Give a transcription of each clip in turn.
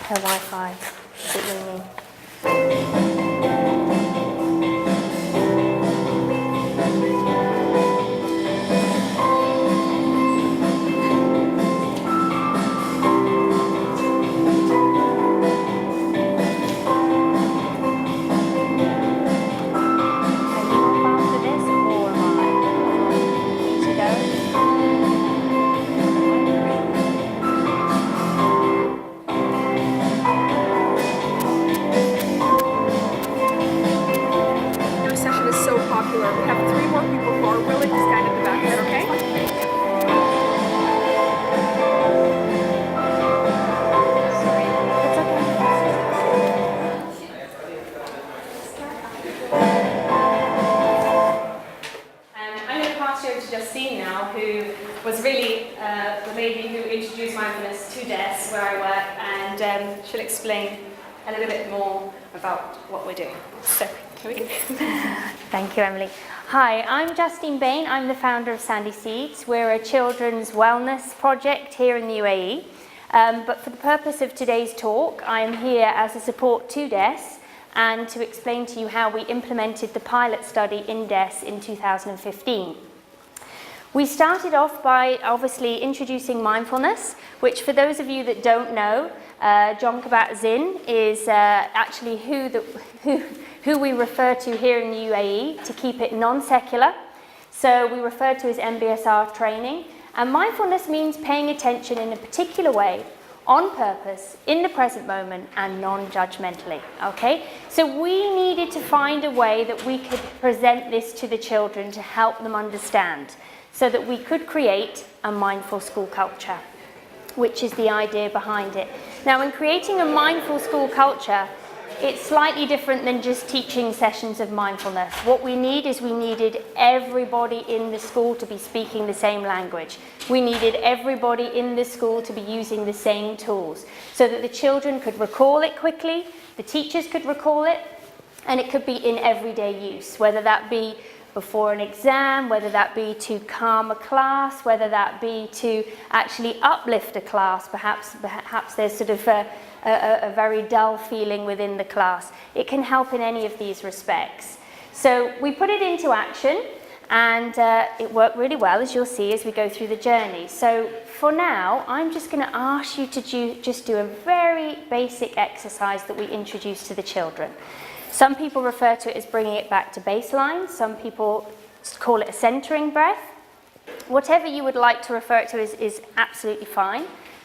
Her Wi-Fi is ringing. Who was really the lady who introduced mindfulness to Des, where I work, and she'll explain a little bit more about what we're doing. So, here we go. Thank you, Emily. Hi, I'm Justine Bain. I'm the founder of Sandy Seeds. We're a children's wellness project here in the UAE. But for the purpose of today's talk, I am here as a support to Des and to explain to you how we implemented the pilot study in Des in 2015. We started off by obviously introducing mindfulness, which for those of you that don't know, John Kabat-Zinn is actually who we refer to here in the UAE to keep it non-secular. So we refer to as MBSR training. And mindfulness means paying attention in a particular way, on purpose, in the present moment, and non-judgmentally, okay? So we needed to find a way that we could present this to the children to help them understand, so that we could create a mindful school culture, which is the idea behind it. Now, in creating a mindful school culture, it's slightly different than just teaching sessions of mindfulness. What we needed everybody in the school to be speaking the same language. We needed everybody in the school to be using the same tools, so that the children could recall it quickly, the teachers could recall it, and it could be in everyday use, whether that be before an exam, whether that be to calm a class, whether that be to actually uplift a class. Perhaps there's sort of a very dull feeling within the class. It can help in any of these respects. So we put it into action, and it worked really well, as you'll see as we go through the journey. So for now, I'm just going to ask you to just do a very basic exercise that we introduce to the children. Some people refer to it as bringing it back to baseline. Some people call it a centering breath. Whatever you would like to refer it to is absolutely fine.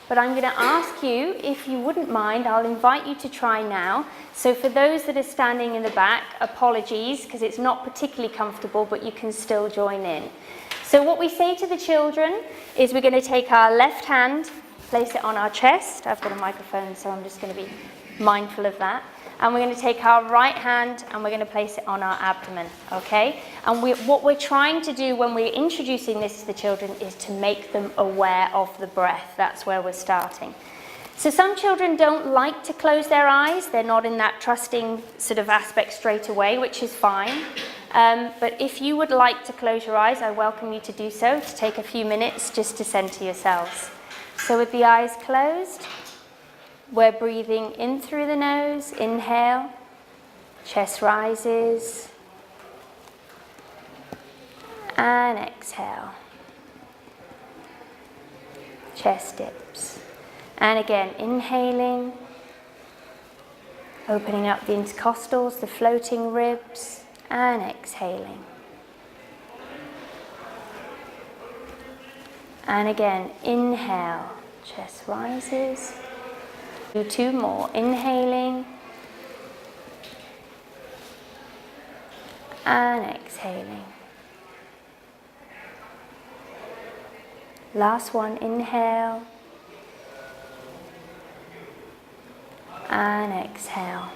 But I'm going to ask you, if you wouldn't mind, I'll invite you to try now. So for those that are standing in the back, apologies, because it's not particularly comfortable, but you can still join in. So what we say to the children is we're going to take our left hand, place it on our chest. I've got a microphone, so I'm just going to be mindful of that. And we're going to take our right hand and we're going to place it on our abdomen, okay? And what we're trying to do when we're introducing this to the children is to make them aware of the breath. That's where we're starting. So some children don't like to close their eyes. They're not in that trusting sort of aspect straight away, which is fine. But if you would like to close your eyes, I welcome you to do so, to take a few minutes just to center yourselves. So with the eyes closed, we're breathing in through the nose, inhale, chest rises, and exhale, chest dips. And again, inhaling, opening up the intercostals, the floating ribs, and exhaling. And again, inhale, chest rises. Do two more, inhaling and exhaling. Last one, inhale and exhale.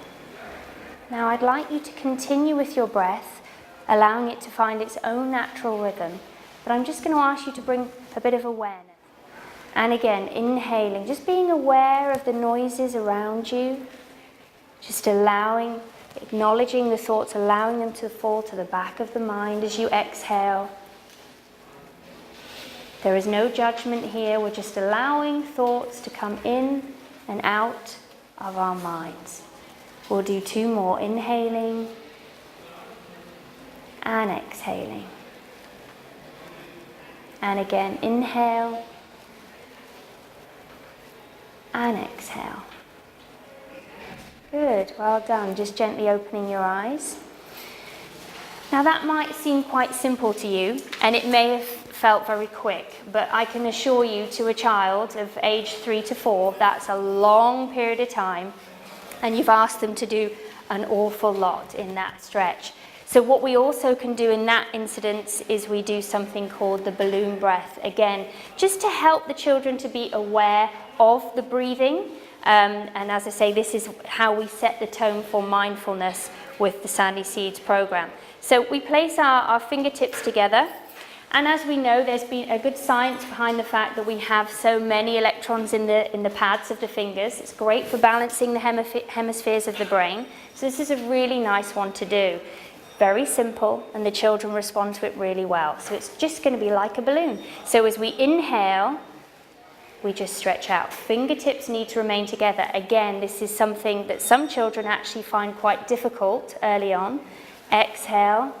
Now I'd like you to continue with your breath, allowing it to find its own natural rhythm, but I'm just going to ask you to bring a bit of awareness. And again, inhaling, just being aware of the noises around you, just acknowledging the thoughts, allowing them to fall to the back of the mind as you exhale. There is no judgment here, we're just allowing thoughts to come in and out of our minds. We'll do 2 more, inhaling and exhaling. And again, inhale and exhale. Good, well done. Just gently opening your eyes. Now that might seem quite simple to you, and it may have felt very quick, but I can assure you, to a child of age 3 to 4, that's a long period of time, and you've asked them to do an awful lot in that stretch. So what we also can do in that incidence is we do something called the balloon breath, again, just to help the children to be aware of the breathing. And as I say, this is how we set the tone for mindfulness with the Sandy Seeds program. So we place our fingertips together, and as we know, there's been a good science behind the fact that we have so many electrons in the pads of the fingers. It's great for balancing the hemispheres of the brain. So this is a really nice one to do. Very simple, and the children respond to it really well. So it's just going to be like a balloon. So as we inhale, we just stretch out. Fingertips need to remain together. Again, this is something that some children actually find quite difficult early on. Exhale,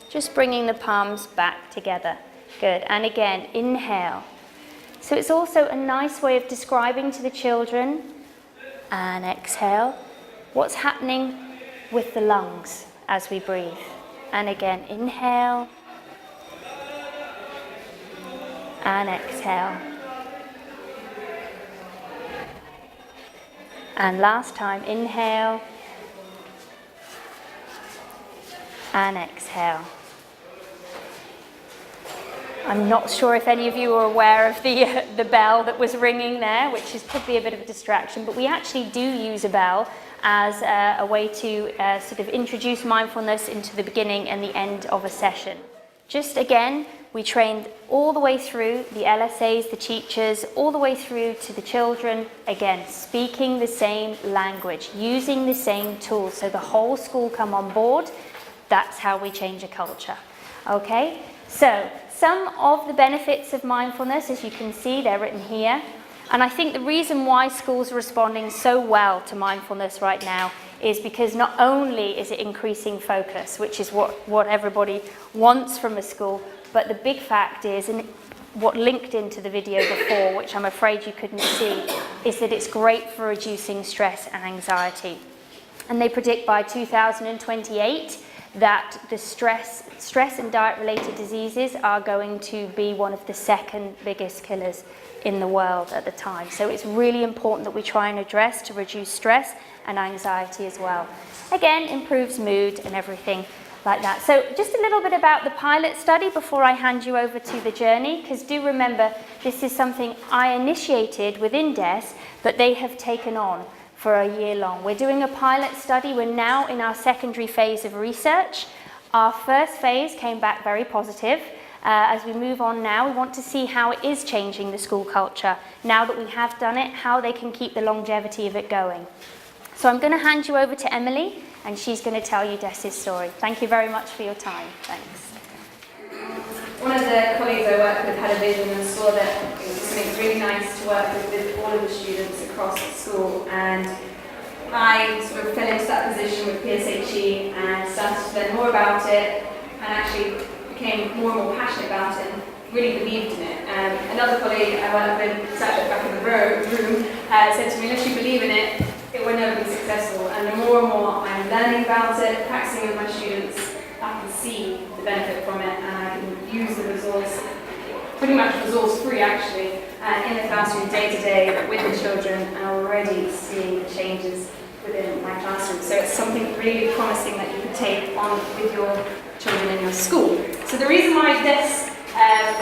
just bringing the palms back together. Good, and again, inhale. So it's also a nice way of describing to the children, and exhale, what's happening with the lungs as we breathe. And again, inhale, and exhale. And last time, inhale and exhale. I'm not sure if any of you are aware of the bell that was ringing there, which could be a bit of a distraction, but we actually do use a bell as a way to sort of introduce mindfulness into the beginning and the end of a session. Just again, we trained all the way through, the LSAs, the teachers, all the way through to the children, again, speaking the same language, using the same tools, so the whole school come on board. That's how we change a culture. Okay, so some of the benefits of mindfulness, as you can see, they're written here. And I think the reason why schools are responding so well to mindfulness right now is because not only is it increasing focus, which is what everybody wants from a school, but the big fact is, and what linked into the video before, which I'm afraid you couldn't see, is that it's great for reducing stress and anxiety. And they predict by 2028 that the stress and diet-related diseases are going to be one of the second biggest killers in the world at the time. So it's really important that we try and address to reduce stress and anxiety as well. Again, improves mood and everything like that. So just a little bit about the pilot study before I hand you over to the journey, because do remember this is something I initiated within DES, but they have taken on for a year long. We're doing a pilot study. We're now in our secondary phase of research. Our first phase came back very positive. As we move on now, we want to see how it is changing the school culture. Now that we have done it, how they can keep the longevity of it going. So I'm going to hand you over to Emily, and she's going to tell you Des's story. Thank you very much for your time. Thanks. One of the colleagues I work with had a vision and saw that it was something really nice to work with all of the students across the school, and I sort of fell into that position with PSHE and started to learn more about it, and actually became more and more passionate about it and really believed in it. Another colleague I work with, sat at the back of the room, said to me, unless you believe in it, it will never be successful. And the more and more I'm learning about it, practicing with my students, I can see the benefit from it, and I can use the resource, pretty much resource-free actually, in the classroom day to day with the children, and already seeing the changes within my classroom. So it's something really promising that you can take on with your children in your school. So the reason why this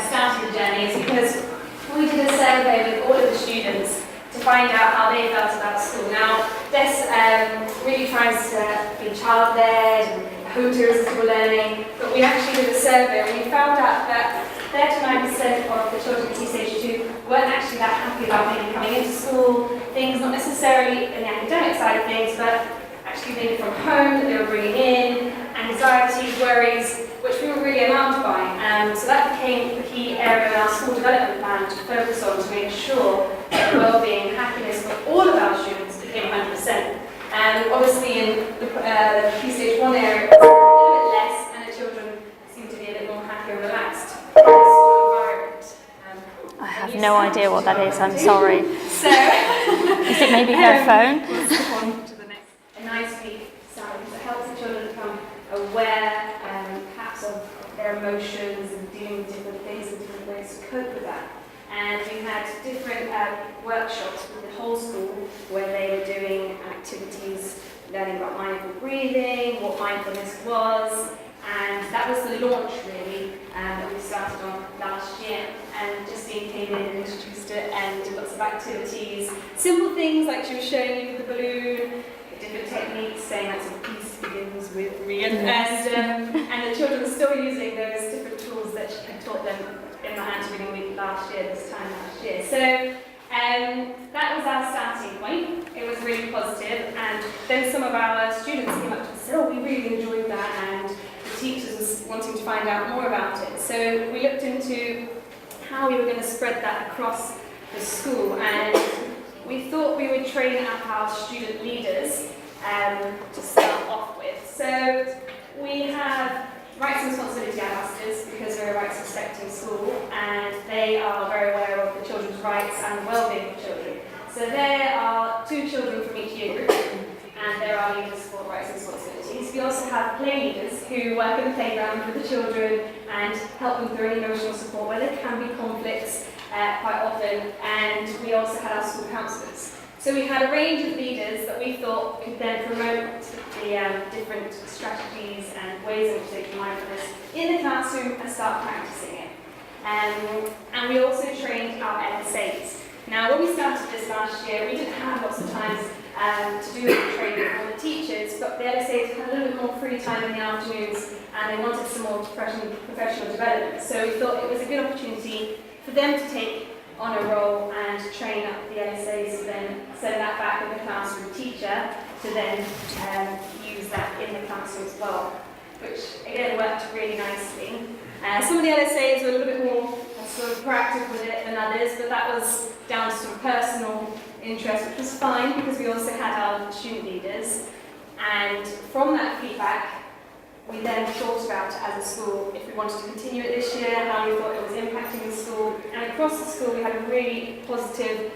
started the journey is because we did a survey with all of the students to find out how they felt about school. Now, this really tries to be child-led and home to irresistible learning, but we actually did a survey and we found out that 39% of the children in Key Stage 2 weren't actually that happy about maybe coming into school, things not necessarily in the academic side of things, but actually maybe from home that they were bringing in, anxiety, worries, which we were really alarmed by. So that became the key area in our school development plan to focus on, to make sure that well-being and happiness for all of our students the Key Stage 1 area was a little bit less, and the children seemed to be a bit more happy and relaxed in the school environment. I have no idea what that is, I'm sorry. So, is it maybe her phone? We'll skip on to the next. A nicely sound that helps the children become aware, perhaps of their emotions and dealing with different things and different ways to cope with that. And we had different workshops with the whole school where they were doing activities, learning about mindful breathing, what mindfulness was, and that was the launch really that we started on last year. And Justine came in and introduced it and did lots of activities, simple things like she was showing you with the balloon, different techniques, saying that sort of peace begins with me, and the children are still using those different tools that she had taught them in the Hands Reading Week this time last year. So that was our starting point. It was really positive, and then some of our students came up to us and said, oh, we really enjoyed that, and the teachers was wanting to find out more about it. So we looked into how we were going to spread that across the school, and we thought we would train up our student leaders to start off with. So we have rights and responsibility ambassadors because we're a rights respecting school, and they are very aware of the children's rights and the well-being of children. So there are 2 children from each year group, and there are leaders for rights and responsibilities. We also have play leaders who work in the playground with the children and help them through any emotional support where there can be conflicts quite often, and we also had our school counsellors. So we had a range of leaders that we thought could then promote the different strategies and ways in which they can mindfulness in the classroom and start practicing it. And we also trained our LSAs. Now, when we started this last year, we didn't have lots of time to do the training for the teachers, but the LSAs had a little bit more free time in the afternoons, and they wanted some more professional development. So we thought it was a good opportunity for them to take on a role and train up the LSAs to then send that back in the classroom teacher to then use that in the classroom as well, which again worked really nicely. Some of the LSAs were a little bit more sort of proactive with it than others, but that was down to sort of personal interest, which was fine because we also had our student leaders. And from that feedback, we then thought about as a school if we wanted to continue it this year, how we thought it was impacting the school. And across the school we had a really positive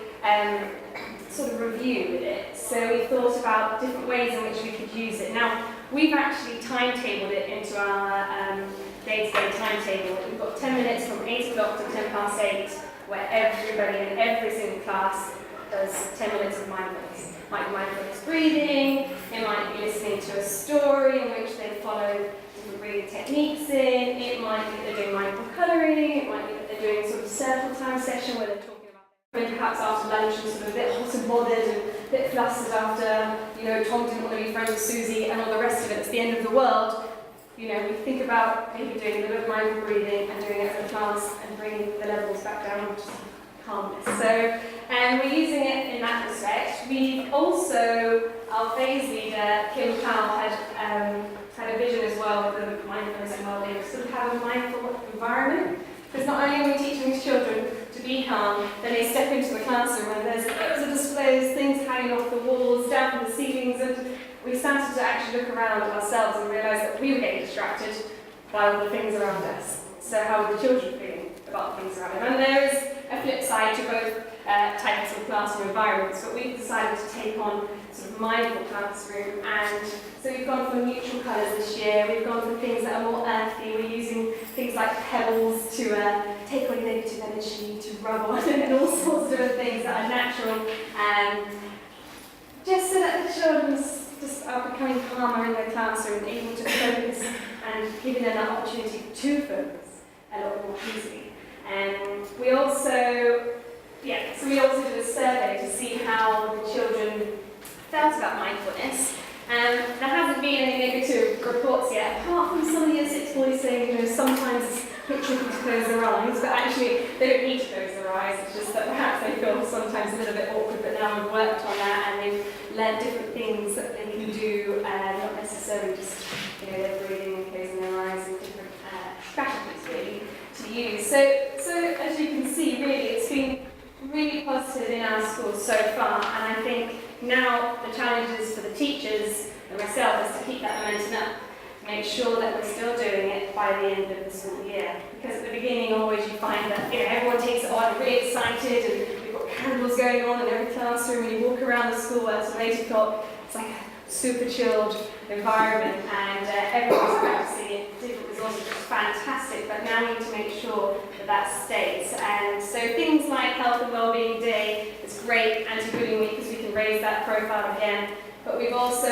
sort of review with it. So we thought about different ways in which we could use it. Now, we've actually timetabled it into our day-to-day timetable. We've got 10 minutes from 8 o'clock to 10 past 8, where everybody in every single class does 10 minutes of mindfulness. It might be mindfulness breathing, it might be listening to a story in which they follow different breathing techniques in, it might be that they're doing mindful colouring, it might be that they're doing sort of circle time session where they're talking about maybe perhaps after lunch and sort of a bit hot and bothered and a bit flustered after, Tom didn't want to be friends with Susie and all the rest of it, it's the end of the world. We think about maybe doing a little bit of mindful breathing and doing it as a class and bringing the levels back down to calmness. So we're using it in that respect. We also, our phase leader, Kim Powell, had a vision as well with the mindfulness and well-being, to sort of have a mindful environment. Because not only are we teaching these children to be calm, then they step into the classroom and there's loads of displays, things hanging off the walls, down from the ceilings, and we started to actually look around at ourselves and realise that we were getting distracted by all the things around us. So how were the children feeling about the things around them? And there is a flip side to both types of classroom environments, but we've decided to take on sort of mindful classroom, and so we've gone for neutral colours this year, we've gone for things that are more earthy, we're using things like pebbles to take away negative energy, to rub on, and all sorts of different things that are natural, just so that the children just are becoming calmer in their classroom, able to focus and giving them that opportunity to focus a lot more easily. And we also did a survey to see how the children felt about mindfulness. There hasn't been any negative reports yet, apart from some of the year 6 boys saying, sometimes it's a bit tricky to close their eyes, but actually they don't need to close their eyes, it's just that perhaps they feel sometimes a little bit awkward, but now we've worked on that and they've learned different things that they can do, not necessarily just their breathing and closing their eyes, and different strategies really to use. So as you can see, really it's been really positive in our schools so far, and I think now the challenge is for the teachers and myself is to keep that momentum up, make sure that we're still doing it by the end of the school year. Because at the beginning, always you find that everyone takes it on, really excited, and we've got candles going on in every classroom, and you walk around the school at 8 o'clock, it's like a super chilled environment, and everyone's practicing it. Digital resources is fantastic, but now we need to make sure that that stays. And so things like Health and Wellbeing Day is great, Anti-Bullying Week, because we can raise that profile again. But we've also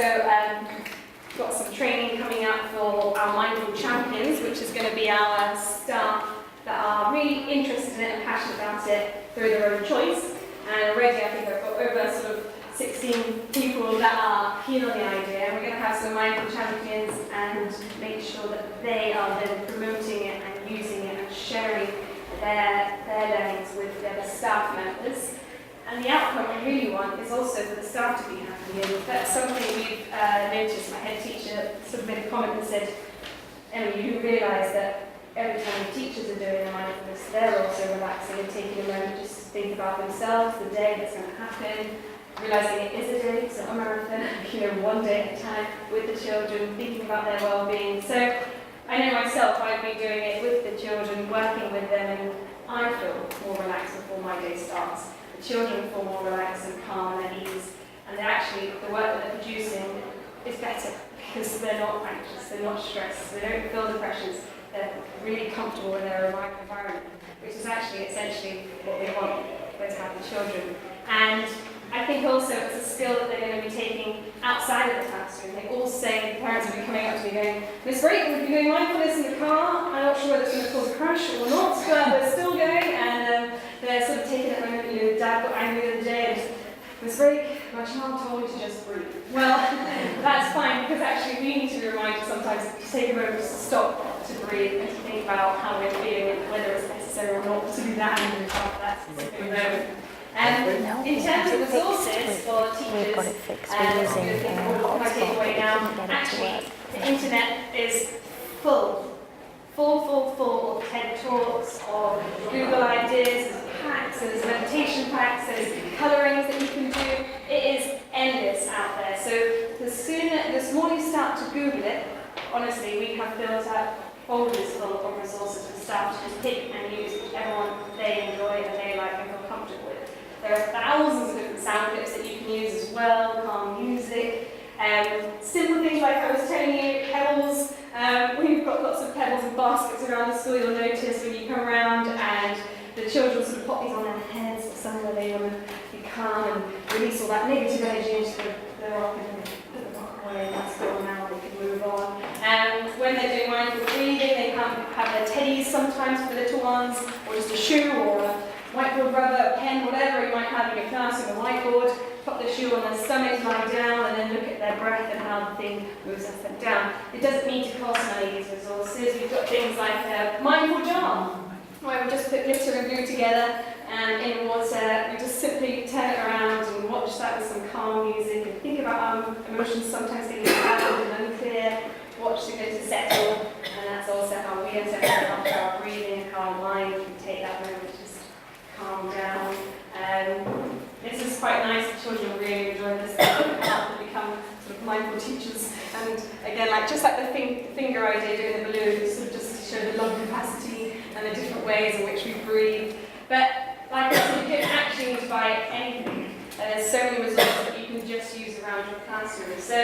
got some training coming up for our Mindful Champions, which is going to be our staff that are really interested in it and passionate about it through their own choice. And already I think I've got over sort of 16 people that are keen on the idea. And we're going to have some Mindful Champions and make sure that they are then promoting it and using it and sharing their learnings with the other staff members. And the outcome we really want is also for the staff to be happy. And that's something we've noticed. My head teacher sort of made a comment and said, Emily, you do realise that every time the teachers are doing the mindfulness, they're also relaxing and taking a moment just to think about themselves, the day that's going to happen, realising it is a day, it's not a marathon, one day at a time with the children, thinking about their well-being. So I know myself, I've been doing it with the children, working with them, and I feel more relaxed before my day starts. Children feel more relaxed and calm and at ease, and actually the work that they're producing is better because they're not anxious, they're not stressed, they don't feel the pressures, they're really comfortable in their environment, which is actually essentially what we want those happy children. And I think also it's a skill that they're going to be taking outside of the classroom. They all say, the parents will be coming up to me going, Miss Break, we'll be doing mindfulness in the car, I'm not sure whether it's going to cause a crash or not, but we're still going, and they're sort of taking that moment, Dad got angry the other day, and Miss Break, my child told me to just breathe. Well, that's fine, because actually we need to be reminded sometimes to take a moment just to stop, to breathe, and to think about how we're feeling, and whether it's necessary or not to do that angry child at that specific moment. In terms of resources for teachers, what my takeaway now, actually the internet is full of TED Talks, of Google ideas, there's packs, there's meditation packs, there's colourings that you can do. It is endless out there. So the more you start to Google it, honestly, we have built up folders full of resources for staff to just pick and use whichever one they enjoy and they like and feel comfortable with. There are thousands of different sound clips that you can use as well, calm music, simple things like I was telling you, pebbles. We've got lots of pebbles and baskets around the school, you'll notice when you come around, and the children sort of pop these on their heads for somewhere they want to be calm and release all that negative energy into the rock and put the rock away, and that's gone now, they can move on. And when they're doing mindful breathing, they can have their teddies sometimes for the little ones, or just a shoe or a whiteboard rubber, a pen, whatever you might have in your class on a whiteboard. Pop the shoe on their stomach, lie down, and then look at their breath and how the thing moves up and down. It doesn't need to cost money, these resources. We've got things like a mindful jar, where we just put glitter and glue together in water. We just simply turn it around and watch that with some calm music and think about our emotions sometimes getting loud and unclear. Watch the glitter settle, and that's also how we interact after our breathing and calm mind. We can take that moment to just calm down. This is quite nice. The children really enjoy this. They become sort of mindful teachers. And again, just like the finger idea doing the balloon, sort of just to show the lung capacity and the different ways in which we breathe. But like I said, you can actually need to buy anything. There's so many resources that you can just use around your classroom. So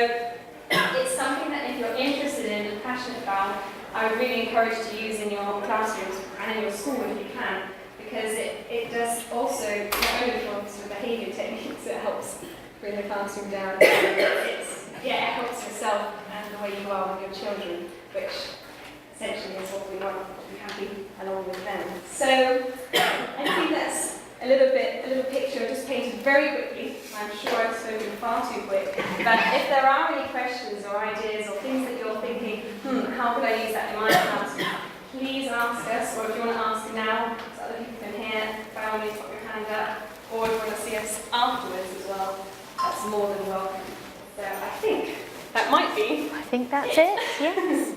it's something that if you're interested in and passionate about, I would really encourage you to use in your classrooms and in your school if you can. Because it does also, not only for sort of behaviour techniques, it helps bring the classroom down. It helps yourself and the way you are with your children, which essentially is what we want to be happy along with them. So I think that's a little picture just painted very quickly. I'm sure I've spoken far too quick. But if there are any questions or ideas or things that you're thinking, how could I use that in my classroom? Please ask us, or if you want to ask now, so other people can hear, by all means put your hand up, or if you want to see us afterwards as well, that's more than welcome. So I think that might be. I think that's it, yes.